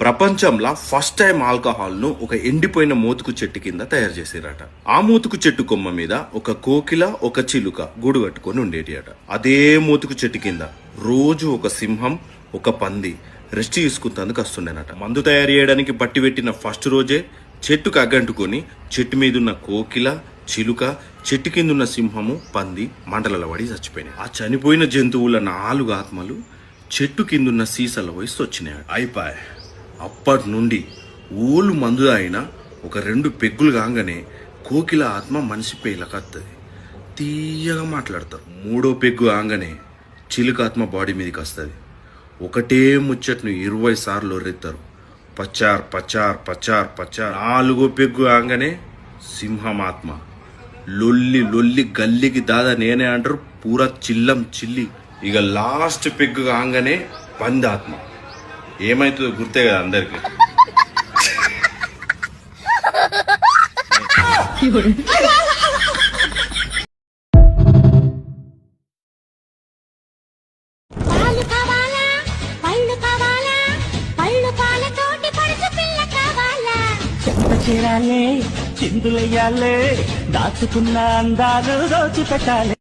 ప్రపంచంలో first time alcohol ను ఒక ఎండిపోయిన మోతుకు చెట్టు కింద తయారు చేసిరట. ఆ మోతుకు చెట్టు కొమ్మ మీద ఒక కోకిల ఒక చిలుక గూడు కట్టుకొని ఉండేటి అట. అదే మోతుకు చెట్టు కింద రోజు ఒక సింహం ఒక పంది రెస్ట్ తీసుకుంటందుకు వస్తుండేనట. మందు తయారు చేయడానికి పట్టి పెట్టిన ఫస్ట్ రోజే చెట్టుకు అగ్గంటుకొని చెట్టు మీదున్న కోకిల చిలుక చెట్టు కిందున్న సింహము పంది మంటలలో పడి చచ్చిపోయినాయి. ఆ చనిపోయిన జంతువుల 4 ఆత్మలు చెట్టు కిందున్న సీసాల వయసు వచ్చినాయి. అయిపోయి అప్పటి నుండి ఊళ్ళు మందు అయినా ఒక 2 పెగ్గులు కాగానే కోకిల ఆత్మ మనిషి పేలకత్తది, తీయగా మాట్లాడతారు. 3వ పెగ్గు ఆగానే చిలుక ఆత్మ బాడీ మీదకి వస్తుంది. ఒకటే ముచ్చట్ను 20 సార్లు ఒర్రెత్తారు. పచార్ పచార్ పచార్ పచార్. 4వ పెగ్గు ఆగానే సింహం ఆత్మ లొల్లి లొల్లి గల్లికి దాదా నేనే అంటారు, పూరా చిల్లం చిల్లి. ఇక లాస్ట్ పెగ్గు కాగానే పందాత్మ. ఏమైతుందో గుర్తే కదా అందరికి. చేరాలే చిందులయ్యాలే దాచుకున్న అందాలు దోచిపెట్టాలి.